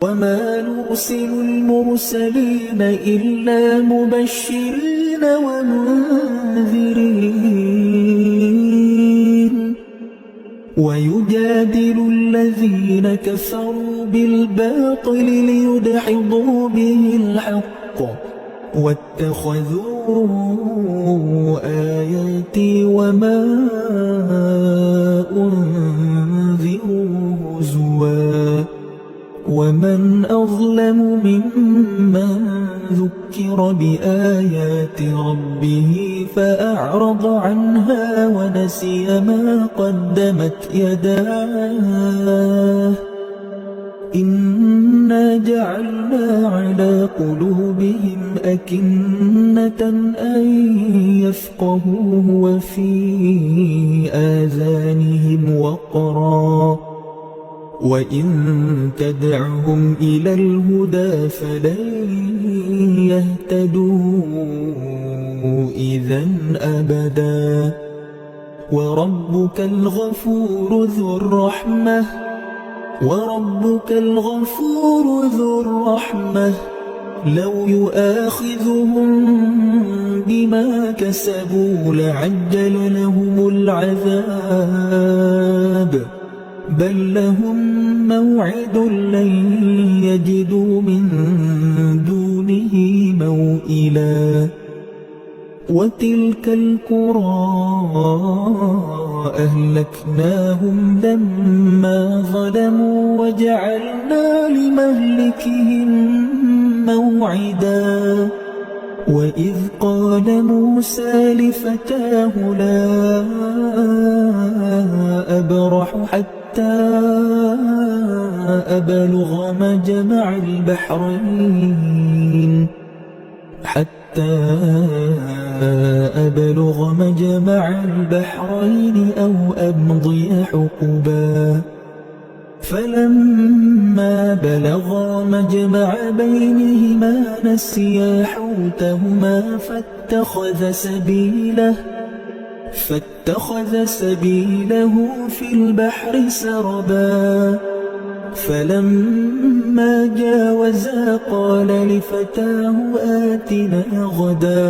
وما نرسل المرسلين إلا مبشرين ومنذرين ويجادل الذين كفروا بالباطل ليدحضوا به الحق واتخذوا آياتي وما أنذروا هزوا ومن أظلم ممن ذكر بآيات ربه فأعرض عنها ونسي ما قدمت يداه إنا جعلنا على قلوبهم أكنة أن يفقهوه وفي آذانهم وقرا وإن تدعهم إلى الهدى فلن يهتدوا إذا أبدا وربك الغفور ذو الرحمة لو يؤاخذهم بما كسبوا لعجل لهم العذاب بل لهم موعد لن يجدوا من دونه موئلا وتلك القرى أهلكناهم لما ظلموا وجعلنا لمهلكهم موعدا وإذ قال موسى لفتاه لا أبرح حتى أبلغ مجمع البحرين أو أمضي حقبا فلما بلغا مجمع بينهما نسيا حوتهما فاتخذ سبيله في البحر سربا فلما جاوزا قال لفتاه آتنا غداءنا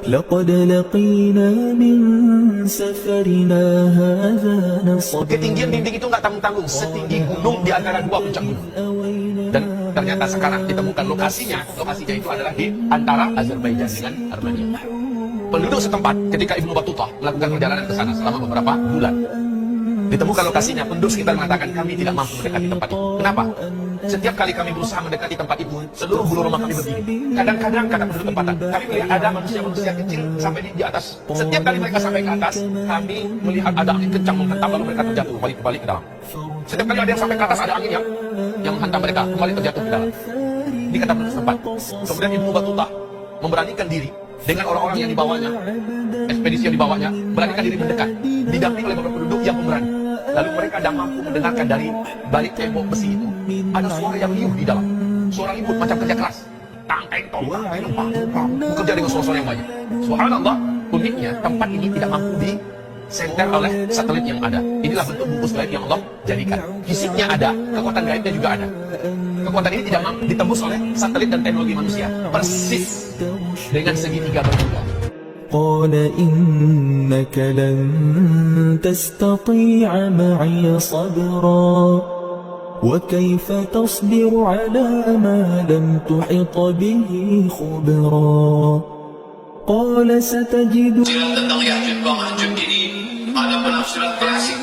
لقد لقينا من سفرنا هذا نصبا. Ketinggian dinding itu nggak tanggung-tanggung, setinggi gunung di antara dua puncak gunung. Dan ternyata sekarang ditemukan lokasinya itu adalah di antara Azerbaijan dengan Armenia. Penduduk setempat ketika Ibnu Battuta melakukan perjalanan ke sana selama beberapa bulan, ditemukan lokasinya, penduduk sekitar mengatakan kami tidak mampu mendekati tempat itu. Kenapa? Setiap kali kami berusaha mendekati tempat itu, seluruh bulu rumah kami berdiri. Kadang-kadang kata penduduk tempatan, kami melihat ada manusia-manusia kecil sampai di atas. Setiap kali mereka sampai ke atas, kami melihat ada angin kencang menghantam lalu mereka terjatuh kembali ke dalam. Setiap kali ada yang sampai ke atas, ada angin yang menghantam mereka kembali terjatuh ke dalam. Ini kata penduduk tempat. Kemudian Ibnu Battuta memberanikan diri dengan orang-orang yang dibawanya, ekspedisi yang dibawanya, beranikan diri mendekat, didampingi oleh beberapa penduduk yang pemberani. Lalu mereka tidak mampu mendengarkan dari balik tembok besi itu ada suara yang liuh di dalam, suara ribut macam kerja keras, tangkeng tombak, bekerja dengan suara-suara yang banyak. Subhanallah, uniknya tempat ini tidak mampu disenter oleh satelit yang ada. Inilah bentuk bungkus gaib yang Allah jadikan. Fisiknya ada, kekuatan gaibnya juga ada. Kekuatan ini tidak mampu ditembus oleh satelit dan teknologi manusia. Persis dengan segitiga berbeda. قال إنك لن تستطيع معي صبرا وكيف تصبر على ما لم تحط به خبرا قال ستجد. Tentang Ya'juj wa Ma'juj ini ada penafsiran klasik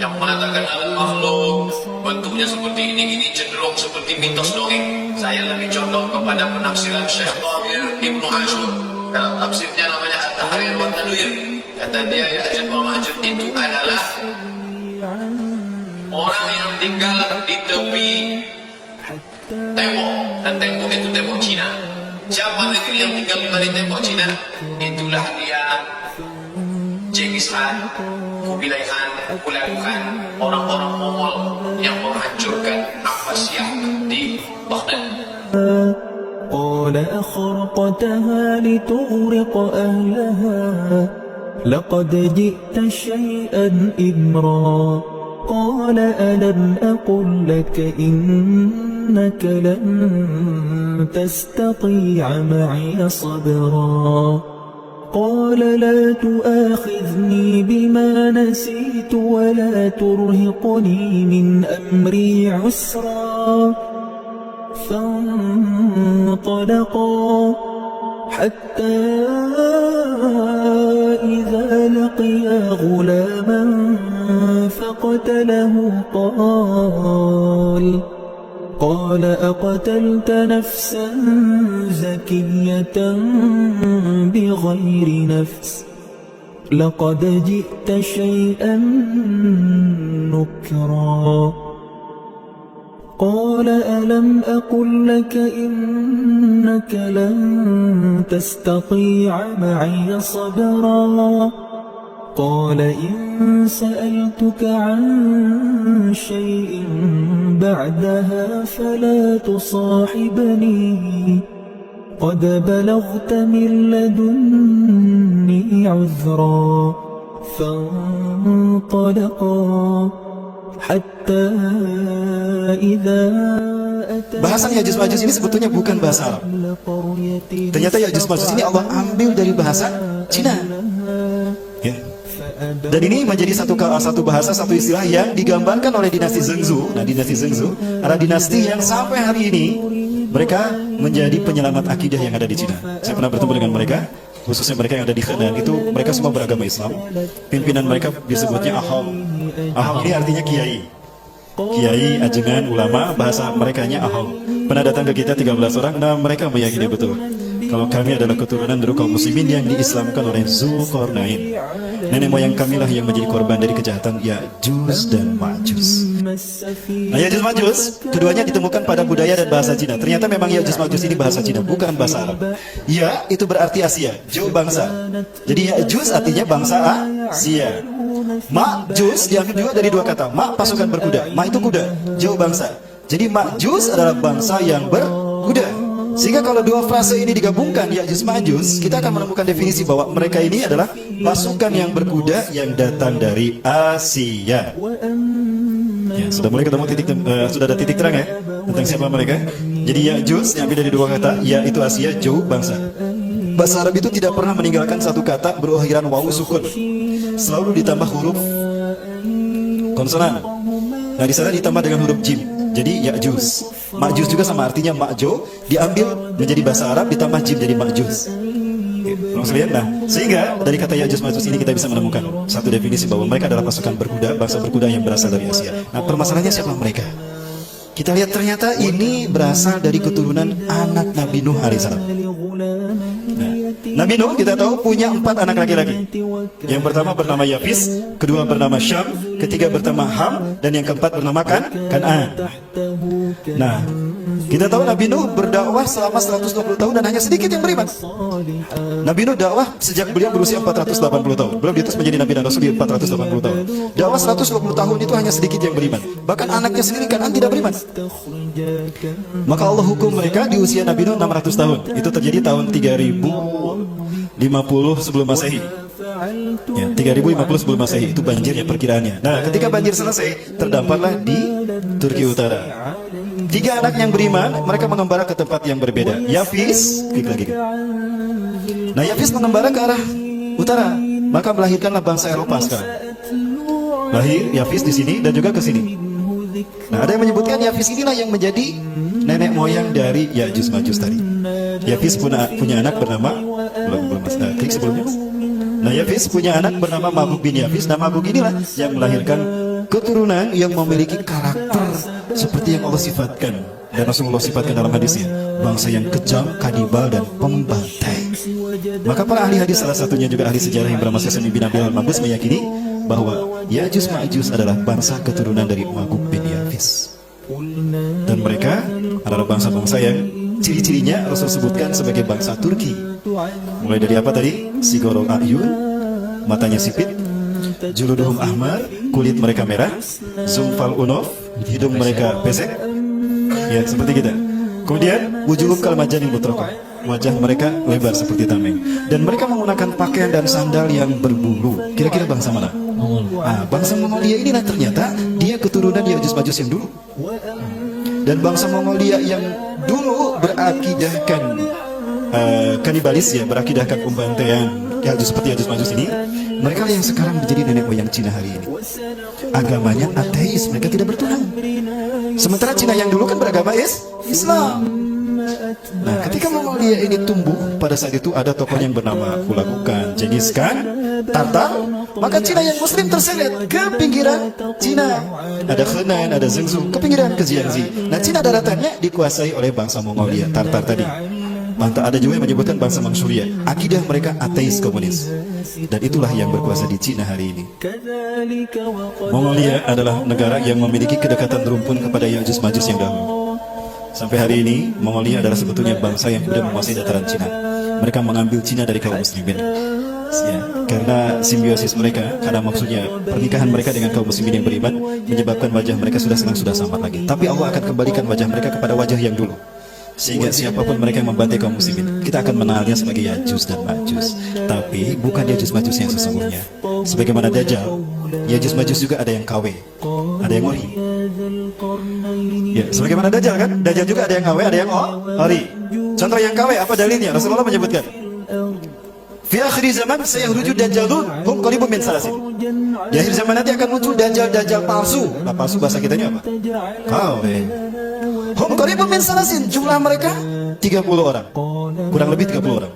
yang mengatakan alat makhluk bentuknya seperti ini cenderung seperti mitos dongeng. Saya lebih condong kepada penafsiran Syekh Tahir Ibnu Ashur dalam tafsirnya namanya At-Tahrir wa Tanwir. Kata dia Ya'juj wa Ma'juj itu adalah orang yang tinggal di tepi tembok, dan tembok itu tembok Cina. Siapa negeri yang tinggal di tembok Cina? Itulah dia Genghis Khan, Kubilai Khan, orang-orang Mongol yang menghancurkan Abbasiyah di Baghdad. قال أخرقتها لتغرق أهلها لقد جئت شيئا إمرا قال ألم أقل لك إنك لن تستطيع معي صبرا قال لا تؤاخذني بما نسيت ولا ترهقني من أمري عسرا فانطلقا حتى إذا لقيا غلاما فقتله قال أقتلت نفسا زكية بغير نفس لقد جئت شيئا نكرا قال ألم أقل لك إنك لن تستطيع معي صبرا قال إن سألتك عن شيء بعدها فلا تصاحبني قد بلغت من لدني عذرا فانطلقا حتى إذا Bahasan Ya'juj Ma'juj ini sebetulnya bukan bahasa Arab. Ternyata Ya'juj Ma'juj ini Allah ambil dari bahasa Cina. Ya. Dan ini menjadi satu bahasa, satu istilah yang digambarkan oleh dinasti Zhengzhou. Nah, dinasti Zhengzhou adalah dinasti yang sampai hari ini mereka menjadi penyelamat akidah yang ada di Cina. Saya pernah bertemu dengan mereka, khususnya mereka yang ada di Henan. Itu mereka semua beragama Islam. Pimpinan mereka disebutnya Ahong. Ahong ini artinya kiai. Kiai, ajengan, ulama, bahasa merekanya Ahong. Pernah datang ke kita 13 orang, nah mereka meyakini betul kalau kami adalah keturunan dari kaum muslimin yang diislamkan oleh Zulkarnain. Nenek moyang kamilah yang menjadi korban dari kejahatan Ya'juj dan Ma'juj. Nah, Ya'juj Ma'juj keduanya ditemukan pada budaya dan bahasa Cina. Ternyata memang Ya'juj Ma'juj ini bahasa Cina, bukan bahasa Arab. Ya, itu berarti Asia, Ju bangsa. Jadi Ya'juj artinya bangsa Asia. Ma'juj diambil juga dari dua kata. Ma pasukan berkuda, Ma itu kuda, Ju bangsa. Jadi Ma'juj adalah bangsa yang berkuda. Sehingga kalau dua frase ini digabungkan, Ya'juj Ma'juj, kita akan menemukan definisi bahwa mereka ini adalah pasukan yang berkuda yang datang dari Asia. Ya, sudah mulai ketemu sudah ada titik terang ya tentang siapa mereka. Jadi Ya'juj diambil dari dua kata, Ya itu Asia, Ju bangsa. Bahasa Arab itu tidak pernah meninggalkan satu kata berakhiran wawu sukun. Selalu ditambah huruf konsonan. Nah, di sana ditambah dengan huruf jim. Jadi Ya'juj. Ma'juj juga sama artinya Ma'jo, diambil menjadi bahasa Arab ditambah jim jadi Ma'juj. Nah, sehingga dari kata Ya'juj Ma'juj ini kita bisa menemukan satu definisi bahwa mereka adalah pasukan berkuda, bangsa berkuda yang berasal dari Asia. Nah, permasalahannya siapa mereka? Kita lihat ternyata ini berasal dari keturunan anak Nabi Nuh alaihissalam. Nah, Nabi Nuh kita tahu punya 4 anak laki-laki. Yang pertama bernama Yafis, kedua bernama Syam, ketiga bernama Ham, dan yang keempat bernama Kan'an. Nah, kita tahu Nabi Nuh berdakwah selama 120 tahun dan hanya sedikit yang beriman. Nabi Nuh dakwah sejak beliau berusia 480 tahun. Beliau diutus menjadi Nabi dan Rasul di 480 tahun. Dakwah 120 tahun itu hanya sedikit yang beriman. Bahkan anaknya sendiri Kan'an tidak beriman. Maka Allah hukum mereka di usia Nabi Nuh 600 tahun. Itu terjadi tahun 3050 sebelum Masehi. Ya, 3050 sebelum Masehi itu banjirnya perkiraannya. Nah, ketika banjir selesai, terdamparlah di Turki Utara 3 anak yang beriman, mereka mengembara ke tempat yang berbeda. Yafis, Nah, Yafis mengembara ke arah utara, maka melahirkanlah bangsa Eropa sekarang. Lahir Yafis di sini dan juga ke sini. Nah, ada yang menyebutkan Yafis inilah yang menjadi nenek moyang dari Ya'juj Ma'juj tadi. Yafis punya anak bernama klik sebelumnya. Nah, Yafis punya anak bernama Magog bin Yafis. Nah, Magog inilah yang melahirkan keturunan yang memiliki karakter seperti yang Allah sifatkan dan Rasulullah sifatkan dalam hadisnya, bangsa yang kejam, kanibal, dan pembantai. Maka para ahli hadis, salah satunya juga ahli sejarah yang bernama Syaikh bin Abil Al-Mabus, meyakini bahwa Ya'juj Ma'juj adalah bangsa keturunan dari Magog bin Yafis. Dan mereka adalah bangsa-bangsa yang ciri-cirinya Rasul sebutkan sebagai bangsa Turki. Mulai dari apa tadi? Sigoro Ayun, matanya sipit, juluduhum ahmar, kulit mereka merah, zumfal unof, hidung mereka pesek, ya seperti kita. Kemudian wujuhum kalmajanil mutraqah, wajah mereka lebar seperti tameng, dan mereka menggunakan pakaian dan sandal yang berbulu. Kira-kira bangsa mana? Bangsa Mongolia inilah ternyata dia keturunan Ya'juj Ma'juj yang dulu. Dan bangsa Mongolia yang dulu berakidahkan kanibalis, ya, berakidahkan pembantaian Ya'juj seperti Ya'juj Ma'juj ini, mereka yang sekarang menjadi nenek moyang Cina hari ini. Agamanya ateis, mereka tidak bertuhan. Sementara Cina yang dulu kan beragama Islam. Nah, ketika Mongolia ini tumbuh, pada saat itu ada tokoh yang bernama Hulagu Khan, Genghis Khan, Tatar, maka Cina yang Muslim terseret ke pinggiran Cina. Ada Henan, ada Zhengzhou, ke pinggiran ke Jiangxi. Nah, Cina daratannya dikuasai oleh bangsa Mongolia, Tatar tadi. Mantap, ada juga yang menyebutkan bangsa Manchuria. Akidah mereka ateis komunis, dan itulah yang berkuasa di Cina hari ini. Mongolia adalah negara yang memiliki kedekatan rumpun kepada Ya'juj Ma'juj yang dahulu. Sampai hari ini, Mongolia adalah sebetulnya bangsa yang sudah menguasai dataran Cina. Mereka mengambil Cina dari kaum muslimin, ya, karena simbiosis mereka, karena maksudnya pernikahan mereka dengan kaum muslimin yang beriman menyebabkan wajah mereka sudah samar lagi. Tapi Allah akan kembalikan wajah mereka kepada wajah yang dulu, sehingga siapapun mereka yang membantai kaum muslimin, kita akan mengenalnya sebagai Ya'juj dan Ma'juj. Tapi bukan Ya'juj Ma'juj yang sesungguhnya. Sebagaimana Dajjal, Ya'juj Ma'juj juga ada yang KW, ada yang ori. Ya, sebagaimana Dajjal kan, Dajjal juga ada yang KW, ada yang ori. Contoh yang KW apa dalilnya? Rasulullah menyebutkan, fi akhir zaman sayakhruju dajjalun hum qaribun min salasin. Di akhir zaman nanti akan muncul dajjal palsu. Nah, palsu bahasa kitanya apa? KW. Hum qaribun min salasin, jumlah mereka 30 orang. Kurang lebih 30 orang.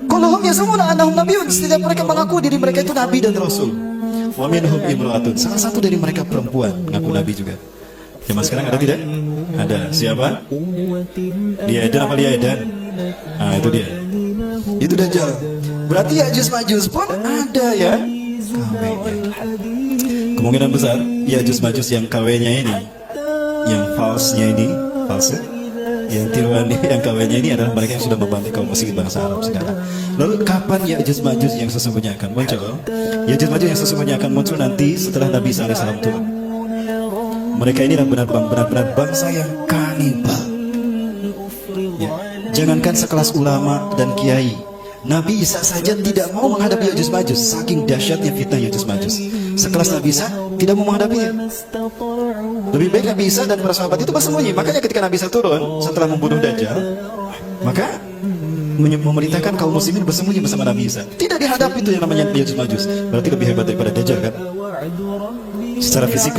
Kulluhum yasumuna annahum nabiyyun, setiap mereka mengaku diri mereka itu nabi dan rasul. Wa minhum imra'atun, salah satu dari mereka perempuan mengaku nabi juga. Zaman sekarang ada tidak? Ada. Siapa? Dia Edan apa Lia Edan? Nah, itu dia. Itu Dajjal. Berarti Ya'juj Ma'juj pun ada ya KW-nya. Kemungkinan besar Ya'juj Ma'juj yang KW-nya ini, yang false-nya ini, false, yang tiruan yang KW-nya ini adalah mereka yang sudah membantai kaum muslim bangsa Arab sekarang. Lalu kapan Ya'juj Ma'juj yang sesungguhnya akan muncul? Ya'juj Ma'juj yang sesungguhnya akan muncul nanti setelah Nabi Isa alaihissalam turun. Mereka ini benar-benar bangsa yang kanibal. Ya, jangankan sekelas ulama dan kiai, Nabi Isa saja tidak mau menghadapi Ya'juj Ma'juj, saking dahsyatnya fitnah Ya'juj Ma'juj. Sekelas Nabi Isa tidak mau menghadapinya. Lebih baik Nabi Isa dan para sahabat itu bersembunyi. Makanya ketika Nabi Isa turun setelah membunuh Dajjal, maka memerintahkan kaum muslimin bersembunyi bersama Nabi Isa. Tidak dihadapi itu yang namanya Ya'juj Ma'juj. Berarti lebih hebat daripada Dajjal kan? Secara fisik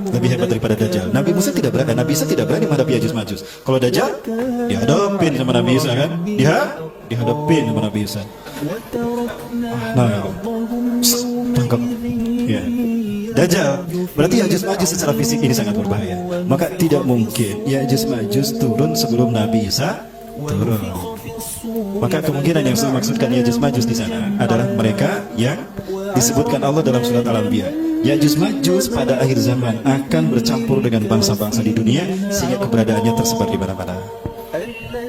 lebih hebat daripada Dajjal. Nabi Musa tidak berani, Nabi Isa tidak berani menghadapi Ya'juj Ma'juj. Kalau Dajjal dihadapin sama Nabi Isa kan? Dihadapin sama Nabi Isa. Nah, tangkap. Ya. Dajjal. Berarti Ya'juj Ma'juj secara fisik ini sangat berbahaya. Maka tidak mungkin Ya'juj Ma'juj turun sebelum Nabi Isa turun. Maka kemungkinan yang saya maksudkan Ya'juj Ma'juj di sana adalah mereka yang disebutkan Allah dalam surat Al-Anbiya. Ya'juj Ma'juj pada akhir zaman akan bercampur dengan bangsa-bangsa di dunia sehingga keberadaannya tersebar di mana-mana.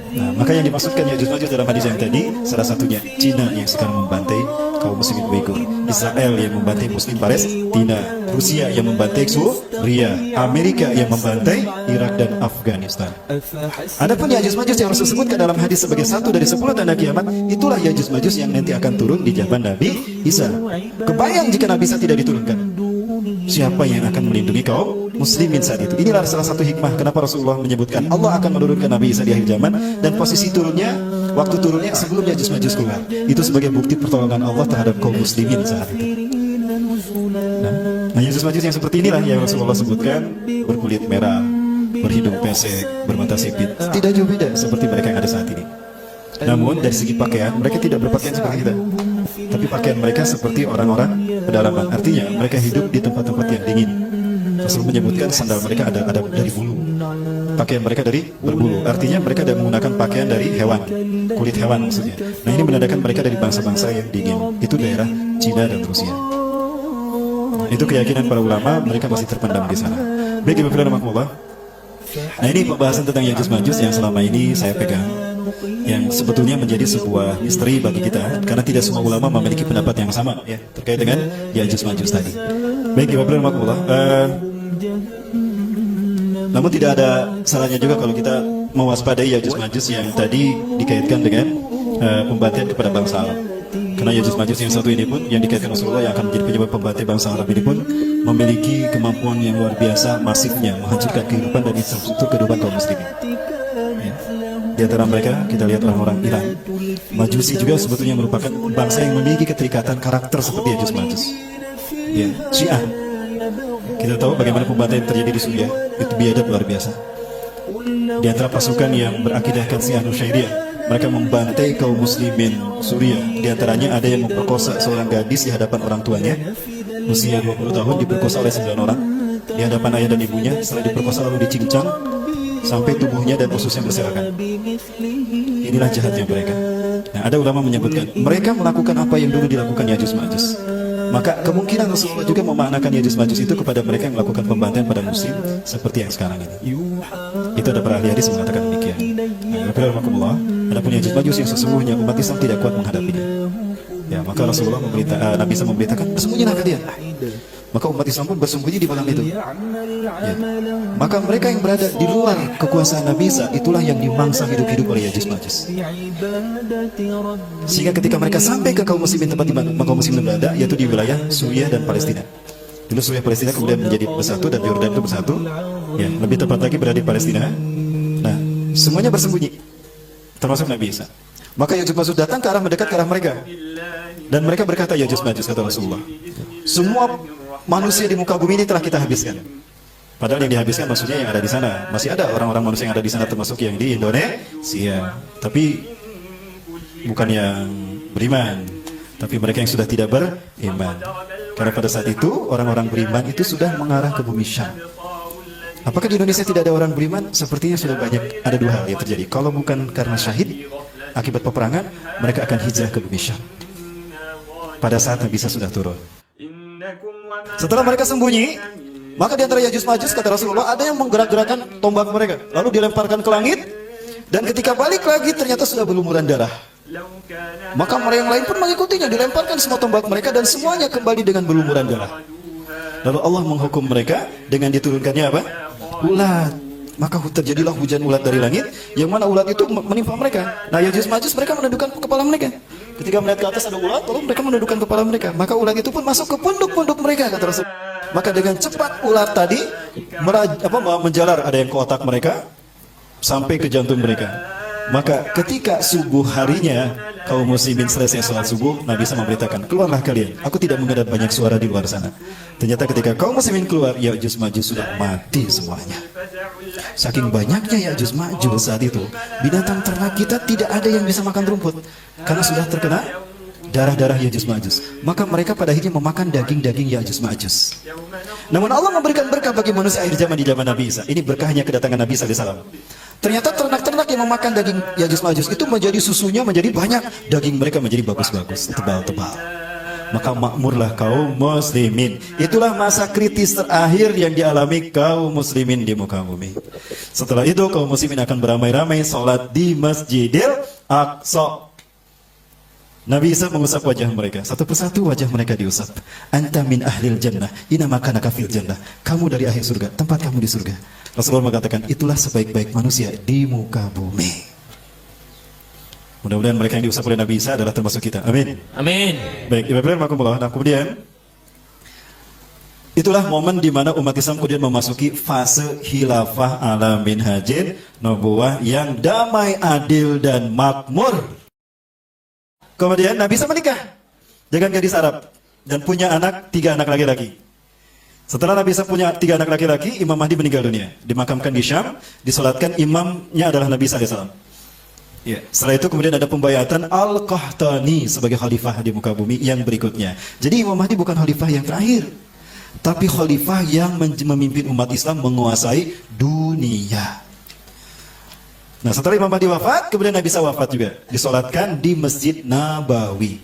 Nah, maka yang dimaksudkan Ya'juj Ma'juj dalam hadis yang tadi salah satunya Cina yang sekarang membantai kaum muslimin Uighur, Israel yang membantai muslim Palestina, Rusia yang membantai Suriah, Amerika yang membantai Irak dan Afghanistan. Adapun Ya'juj Ma'juj yang Rasul sebutkan dalam hadis sebagai satu dari 10 tanda kiamat, itulah Ya'juj Ma'juj yang nanti akan turun di zaman Nabi Isa. Kebayang jika Nabi Isa tidak diturunkan, siapa yang akan melindungi kaum muslimin saat itu? Inilah salah satu hikmah kenapa Rasulullah menyebutkan Allah akan menurunkan Nabi Isa di akhir zaman, dan posisi turunnya, waktu turunnya sebelum Ya'juj Ma'juj keluar. Itu sebagai bukti pertolongan Allah terhadap kaum muslimin saat itu. Nah, Ya'juj Ma'juj yang seperti inilah yang Rasulullah sebutkan, berkulit merah, berhidung pesek, bermata sipit, tidak jauh beda seperti mereka yang ada saat ini. Namun dari segi pakaian, mereka tidak berpakaian seperti kita, tapi pakaian mereka seperti orang-orang pedalaman. Artinya mereka hidup di tempat-tempat yang dingin. Rasul menyebutkan sandal mereka ada dari bulu. Pakaian mereka dari berbulu. Artinya mereka tidak menggunakan pakaian dari hewan, kulit hewan maksudnya. Nah, ini menandakan mereka dari bangsa-bangsa yang dingin. Itu daerah Cina dan Rusia. Itu keyakinan para ulama, mereka masih terpendam di sana. Baik, Ibu Firman Makmullah. Nah, ini pembahasan tentang Ya'juj Ma'juj yang selama ini saya pegang, yang sebetulnya menjadi sebuah misteri bagi kita, karena tidak semua ulama memiliki pendapat yang sama ya terkait dengan Ya'juj Ma'juj tadi. Baik, Ibu Firman Makmullah. Namun tidak ada salahnya juga kalau kita mewaspadai Yajuj Majuj yang tadi dikaitkan dengan pembantaian kepada bangsa Arab. Karena Yajuj Majuj yang satu ini pun yang dikaitkan Rasulullah yang akan menjadi penyebab pembantaian bangsa Arab ini pun memiliki kemampuan yang luar biasa masifnya menghancurkan kehidupan dan infrastruktur kehidupan kaum muslimin. Ya. Di antara mereka kita lihat orang-orang Iran. Majusi juga sebetulnya merupakan bangsa yang memiliki keterikatan karakter seperti Yajuj Majuj. Ya, Syiah. Kita tahu bagaimana pembantaian terjadi di Suriah, itu biadab luar biasa. Di antara pasukan yang berakidahkan Syiah Nusyairiyah, mereka membantai kaum muslimin Suriah. Di antaranya ada yang memperkosa seorang gadis di hadapan orang tuanya, usia 20 tahun, diperkosa oleh 9 orang di hadapan ayah dan ibunya. Setelah diperkosa lalu dicincang sampai tubuhnya dan ususnya berserakan. Inilah jahatnya mereka. Nah, ada ulama menyebutkan mereka melakukan apa yang dulu dilakukan Yajuj Majuj. Maka kemungkinan Rasulullah juga memaknakan Yajuj Majuj itu kepada mereka yang melakukan pembantaian pada muslim seperti yang sekarang ini. Itu ada para ahli hadis mengatakan demikian. Nah, adapun Yajuj Majuj yang sesungguhnya umat Islam tidak kuat menghadapinya. Ya, maka Rasulullah Nabi bisa memberitakan, bersembunyilah kalian. Maka umat Islam pun bersembunyi di malam itu. Ya. Maka mereka yang berada di luar kekuasaan Nabi Isa, itulah yang dimangsa hidup-hidup oleh Yajuj Majuj. Sehingga ketika mereka sampai ke kaum muslimin tempat di mana kaum muslimin berada, yaitu di wilayah Suriah dan Palestina. Dulu Suriah Palestina kemudian menjadi bersatu dan Yordan itu bersatu. Ya, lebih tepat lagi berada di Palestina. Nah, semuanya bersembunyi, termasuk Nabi Isa. Maka Yajuj Majuj datang ke arah mendekat ke arah mereka. Dan mereka berkata, Yajuj Majuj, kata Rasulullah, semua manusia di muka bumi ini telah kita habiskan. Padahal yang dihabiskan maksudnya yang ada di sana. Masih ada orang-orang manusia yang ada di sana, termasuk yang di Indonesia. Tapi bukan yang beriman, tapi mereka yang sudah tidak beriman. Karena pada saat itu orang-orang beriman itu sudah mengarah ke bumi Syam. Apakah di Indonesia tidak ada orang beriman? Sepertinya sudah banyak. Ada dua hal yang terjadi. Kalau bukan karena syahid akibat peperangan, mereka akan hijrah ke bumi Syam pada saat Nabi Isa sudah turun. Setelah mereka sembunyi, maka di antara Yajuj Majuj, kata Rasulullah, ada yang menggerak-gerakkan tombak mereka, lalu dilemparkan ke langit, dan ketika balik lagi ternyata sudah berlumuran darah. Maka mereka yang lain pun mengikutinya, dilemparkan semua tombak mereka dan semuanya kembali dengan berlumuran darah. Lalu Allah menghukum mereka dengan diturunkannya apa? Ulat. Maka terjadilah hujan ulat dari langit, yang mana ulat itu menimpa mereka. Nah, Yajuj Majuj mereka menundukkan kepala mereka. Ketika melihat ke atas ada ulat, lalu mereka menundukkan kepala mereka. Maka ulat itu pun masuk ke punduk-punduk mereka, kata Rasul. Maka dengan cepat ulat tadi menjalar, ada yang ke otak mereka sampai ke jantung mereka. Maka ketika subuh harinya kaum muslimin selesai sholat subuh, Nabi Isa memberitakan, keluarlah kalian, aku tidak mendengar banyak suara di luar sana. Ternyata ketika kaum muslimin keluar, Yajuj Majuj sudah mati semuanya. Saking banyaknya Yajuj Majuj saat itu, binatang ternak kita tidak ada yang bisa makan rumput karena sudah terkena darah-darah Yajuj Majuj. Maka mereka pada akhirnya memakan daging-daging Yajuj Majuj. Namun Allah memberikan berkah bagi manusia akhir zaman di zaman Nabi Isa. Ini berkahnya kedatangan Nabi Isa alaihissalam. Ternyata ternak-ternak yang memakan daging Yajuj Majuj itu menjadi susunya menjadi banyak, daging mereka menjadi bagus-bagus, tebal-tebal. Maka makmurlah kaum muslimin. Itulah masa kritis terakhir yang dialami kaum muslimin di muka bumi. Setelah itu kaum muslimin akan beramai-ramai sholat di Masjidil Aqsa. Nabi Isa mengusap wajah mereka. Satu persatu wajah mereka diusap. Anta min ahlil jannah, ina makanaka fil jannah. Kamu dari akhir surga, tempat kamu di surga. Rasulullah mengatakan, itulah sebaik-baik manusia di muka bumi. Mudah-mudahan mereka yang diusap oleh Nabi Isa adalah termasuk kita. Amin. Amin. Baik, nah kemudian itulah momen di mana umat Islam kemudian memasuki fase khilafah ala minhajin nubuwah yang damai, adil dan makmur. Kemudian Nabi Isa menikah dengan gadis Arab dan punya anak, 3 anak laki-laki. Setelah Nabi Isa punya 3 anak laki-laki, Imam Mahdi meninggal dunia, dimakamkan di Syam, disolatkan, imamnya adalah Nabi Isa alaihissalam. Ya. Setelah itu kemudian ada pembayatan Al-Qahtani sebagai khalifah di muka bumi yang berikutnya. Jadi Imam Mahdi bukan khalifah yang terakhir, tapi khalifah yang memimpin umat Islam menguasai dunia. Nah, setelah Imam Mahdi wafat, kemudian Nabi Isa wafat juga, disolatkan di Masjid Nabawi.